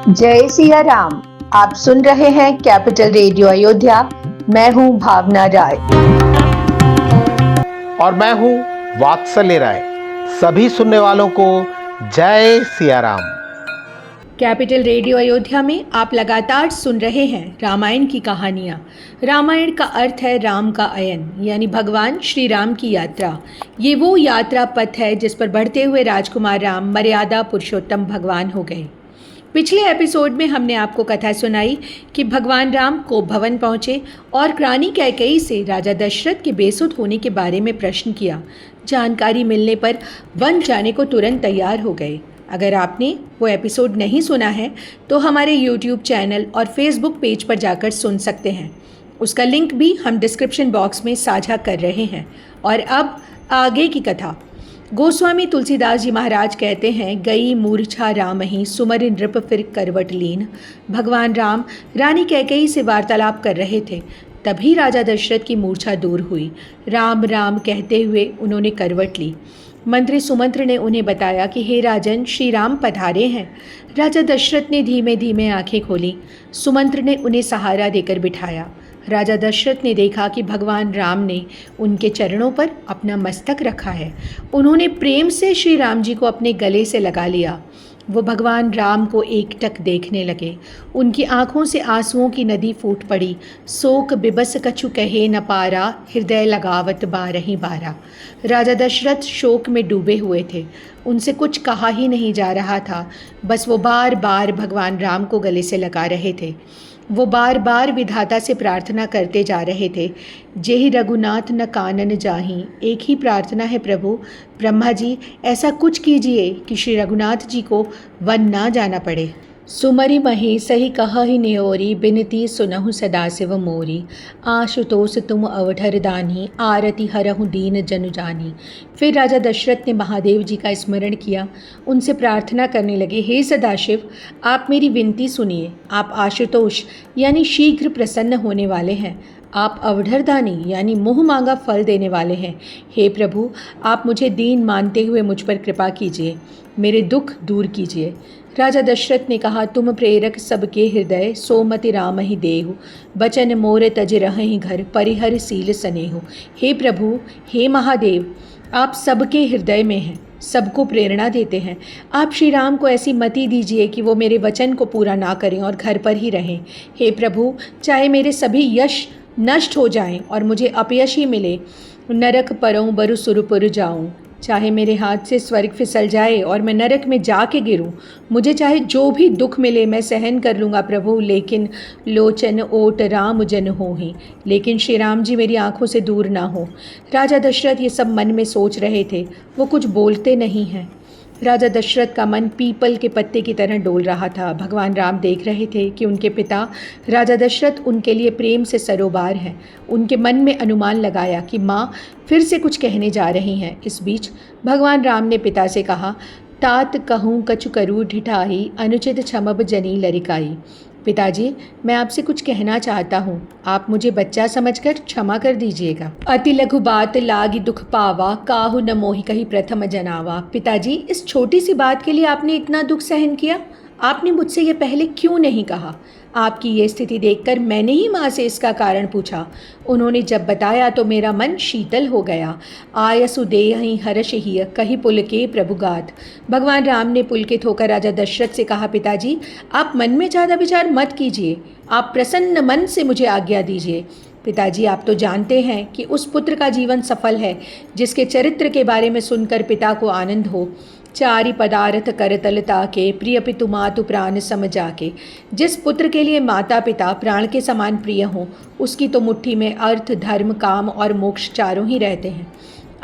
जय सिया राम। आप सुन रहे हैं कैपिटल रेडियो अयोध्या। मैं हूं भावना राय और मैं हूं वात्सल्य राय। सभी सुनने वालों को जय सिया राम। कैपिटल रेडियो अयोध्या में आप लगातार सुन रहे हैं रामायण की कहानियाँ। रामायण का अर्थ है राम का अयन, यानी भगवान श्री राम की यात्रा। ये वो यात्रा पथ है जिस पर बढ़ते हुए राजकुमार राम मर्यादा पुरुषोत्तम भगवान हो गए। पिछले एपिसोड में हमने आपको कथा सुनाई कि भगवान राम को भवन पहुँचे और रानी कैकेयी से राजा दशरथ के बेसुध होने के बारे में प्रश्न किया। जानकारी मिलने पर वन जाने को तुरंत तैयार हो गए। अगर आपने वो एपिसोड नहीं सुना है तो हमारे यूट्यूब चैनल और फेसबुक पेज पर जाकर सुन सकते हैं। उसका लिंक भी हम डिस्क्रिप्शन बॉक्स में साझा कर रहे हैं। और अब आगे की कथा। गोस्वामी तुलसीदास जी महाराज कहते हैं, गई मूर्छा रामहि सुमर नृप फिर करवट लीन। भगवान राम रानी कैकेयी से वार्तालाप कर रहे थे, तभी राजा दशरथ की मूर्छा दूर हुई। राम राम कहते हुए उन्होंने करवट ली। मंत्री सुमंत्र ने उन्हें बताया कि हे राजन, श्री राम पधारे हैं। राजा दशरथ ने धीमे धीमे आंखें खोली। सुमंत्र ने उन्हें सहारा देकर बिठाया। राजा दशरथ ने देखा कि भगवान राम ने उनके चरणों पर अपना मस्तक रखा है। उन्होंने प्रेम से श्री राम जी को अपने गले से लगा लिया। वो भगवान राम को एकटक देखने लगे। उनकी आंखों से आंसुओं की नदी फूट पड़ी। शोक बिबस कछु कहे न पारा, हृदय लगावत बारही बारा। राजा दशरथ शोक में डूबे हुए थे। उनसे कुछ कहा ही नहीं जा रहा था, बस वो बार बार भगवान राम को गले से लगा रहे थे। वो बार बार विधाता से प्रार्थना करते जा रहे थे, जेहि रघुनाथ न कानन जाहि। एक ही प्रार्थना है, प्रभु ब्रह्मा जी ऐसा कुछ कीजिए कि श्री रघुनाथ जी को वन ना जाना पड़े। सुमरि मही सही कहि नेओरी, बिनती सुनहु सदाशिव मोरी। आशुतोष तुम अवधर दानी, आरती हरहु दीन जनु जानी। फिर राजा दशरथ ने महादेव जी का स्मरण किया। उनसे प्रार्थना करने लगे, हे सदाशिव आप मेरी विनती सुनिए। आप आशुतोष यानी शीघ्र प्रसन्न होने वाले हैं। आप अवधरदानी यानी मुँह मांगा फल देने वाले हैं। हे प्रभु आप मुझे दीन मानते हुए मुझ पर कृपा कीजिए, मेरे दुख दूर कीजिए। राजा दशरथ ने कहा, तुम प्रेरक सबके हृदय, सोमति राम ही देहु। बचन मोर तज रहहि घर, परिहर सील स्नेहु। हे प्रभु हे महादेव, आप सबके हृदय में हैं, सबको प्रेरणा देते हैं। आप श्री राम को ऐसी मति दीजिए कि वो मेरे वचन को पूरा ना करें और घर पर ही रहें। हे प्रभु चाहे मेरे सभी यश नष्ट हो जाएं और मुझे अपयश ही मिले, नरक परऊँ बरु सुरपुर जाऊँ। चाहे मेरे हाथ से स्वर्ग फिसल जाए और मैं नरक में जाके गिरूं, मुझे चाहे जो भी दुख मिले मैं सहन कर लूँगा प्रभु, लेकिन लोचन ओट राम जन हो ही, लेकिन श्री राम जी मेरी आंखों से दूर ना हो। राजा दशरथ ये सब मन में सोच रहे थे, वो कुछ बोलते नहीं हैं। राजा दशरथ का मन पीपल के पत्ते की तरह डोल रहा था। भगवान राम देख रहे थे कि उनके पिता राजा दशरथ उनके लिए प्रेम से सरोबार हैं। उनके मन में अनुमान लगाया कि माँ फिर से कुछ कहने जा रही हैं। इस बीच भगवान राम ने पिता से कहा, तात कहूँ कछु करूँ ढिठाई, अनुचित क्षमब जनी लरिकाई। पिताजी मैं आपसे कुछ कहना चाहता हूँ, आप मुझे बच्चा समझकर क्षमा कर दीजिएगा। अति लघु बात लागी दुख पावा, काहू न मोहि कही प्रथम जनावा। पिताजी इस छोटी सी बात के लिए आपने इतना दुख सहन किया, आपने मुझसे ये पहले क्यों नहीं कहा? आपकी ये स्थिति देखकर मैंने ही माँ से इसका कारण पूछा। उन्होंने जब बताया तो मेरा मन शीतल हो गया। आयसु देहि हर्ष ही कही पुलके प्रभुगात। भगवान राम ने पुलकित होकर राजा दशरथ से कहा, पिताजी आप मन में ज़्यादा विचार मत कीजिए, आप प्रसन्न मन से मुझे आज्ञा दीजिए। पिताजी आप तो जानते हैं कि उस पुत्र का जीवन सफल है जिसके चरित्र के बारे में सुनकर पिता को आनंद हो। चारि पदार्थ करतल ताके, प्रिय पितु मातु प्राण सम जाके। जिस पुत्र के लिए माता पिता प्राण के समान प्रिय हों, उसकी तो मुट्ठी में अर्थ धर्म काम और मोक्ष चारों ही रहते हैं।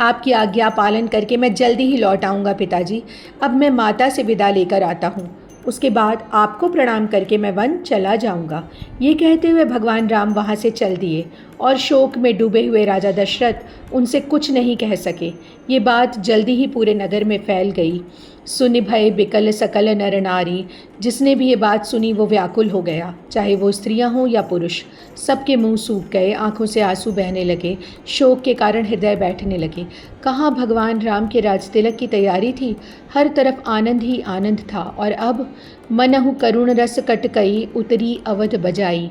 आपकी आज्ञा पालन करके मैं जल्दी ही लौट आऊँगा पिताजी। अब मैं माता से विदा लेकर आता हूँ, उसके बाद आपको प्रणाम करके मैं वन चला जाऊंगा। ये कहते हुए भगवान राम वहाँ से चल दिए और शोक में डूबे हुए राजा दशरथ उनसे कुछ नहीं कह सके। ये बात जल्दी ही पूरे नगर में फैल गई। सुनि भय बिकल सकल नर नारी, जिसने भी ये बात सुनी वो व्याकुल हो गया, चाहे वो स्त्रियां हों या पुरुष। सबके मुंह सूख गए, आंखों से आंसू बहने लगे, शोक के कारण हृदय बैठने लगे। कहाँ भगवान राम के राजतिलक की तैयारी थी, हर तरफ आनंद ही आनंद था। और अब मनहु करुण रस कटकई, उतरी अवध बजाई।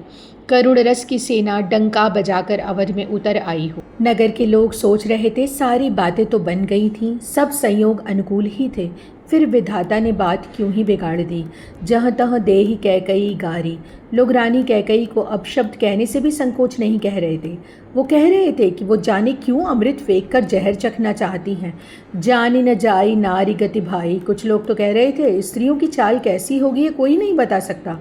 करुण रस की सेना डंका बजाकर अवध में उतर आई हो। नगर के लोग सोच रहे थे सारी बातें तो बन गई थीं, सब संयोग अनुकूल ही थे, फिर विधाता ने बात क्यों ही बिगाड़ दी। जहाँ तहाँ देहि कैकई गारी। लोग रानी कैकई को अपशब्द कहने से भी संकोच नहीं कह रहे थे। वो कह रहे थे कि वो जाने क्यों अमृत फेंक कर जहर चखना चाहती हैं। जानी न जाई नारी गति भाई। कुछ लोग तो कह रहे थे स्त्रियों की चाल कैसी होगी ये कोई नहीं बता सकता।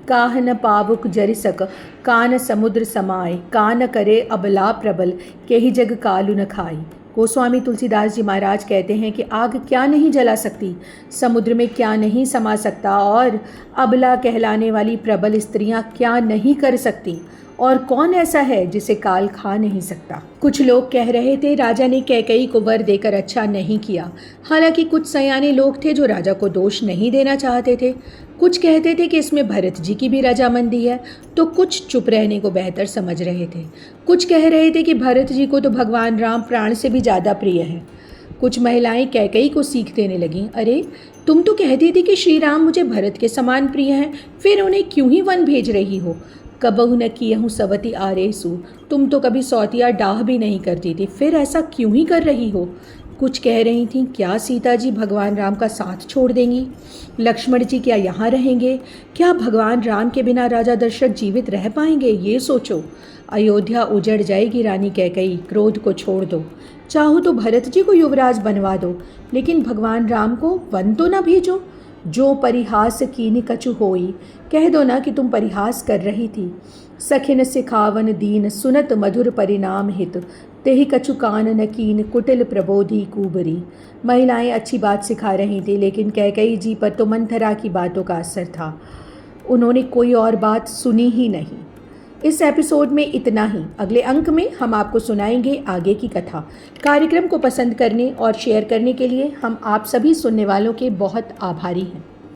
काह न पावुक जरिसक, कान समुद्र समाए, कान करे अबला प्रबल, केहि जग कालु न खाई। गोस्वामी तुलसीदास जी महाराज कहते हैं कि आग क्या नहीं जला सकती, समुद्र में क्या नहीं समा सकता, और अबला कहलाने वाली प्रबल स्त्रियां क्या नहीं कर सकती, और कौन ऐसा है जिसे काल खा नहीं सकता। कुछ लोग कह रहे थे राजा ने कैकई को वर देकर अच्छा नहीं किया। हालांकि कुछ सयाने लोग थे जो राजा को दोष नहीं देना चाहते थे। कुछ कहते थे कि इसमें भरत जी की भी रजामंदी है, तो कुछ चुप रहने को बेहतर समझ रहे थे। कुछ कह रहे थे कि भरत जी को तो भगवान राम प्राण से भी ज़्यादा प्रिय है। कुछ महिलाएं कैकई को सीख देने लगीं, अरे तुम तो कहती थी कि श्री राम मुझे भरत के समान प्रिय हैं, फिर उन्हें क्यों ही वन भेज रही हो। कबहु न कियहु सवती आरेसु, तुम तो कभी सौतिया डाह भी नहीं करती थी, फिर ऐसा क्यों ही कर रही हो। कुछ कह रही थीं क्या सीता जी भगवान राम का साथ छोड़ देंगी, लक्ष्मण जी क्या यहाँ रहेंगे, क्या भगवान राम के बिना राजा दशरथ जीवित रह पाएंगे, ये सोचो। अयोध्या उजड़ जाएगी रानी कैकई, क्रोध को छोड़ दो, चाहो तो भरत जी को युवराज बनवा दो, लेकिन भगवान राम को वन तो न भेजो। जो परिहास कीन कछु होई, कह दो ना कि तुम परिहास कर रही थी। सखिन सिखावन दीन, सुनत मधुर परिणाम हित, तेहि कछु कान न कीन, कुटिल प्रबोधि कुबरी। महिलाएं अच्छी बात सिखा रही थी, लेकिन कैकई जी पर तो मंथरा की बातों का असर था। उन्होंने कोई और बात सुनी ही नहीं। इस एपिसोड में इतना ही। अगले अंक में हम आपको सुनाएंगे आगे की कथा। कार्यक्रम को पसंद करने और शेयर करने के लिए हम आप सभी सुनने वालों के बहुत आभारी हैं।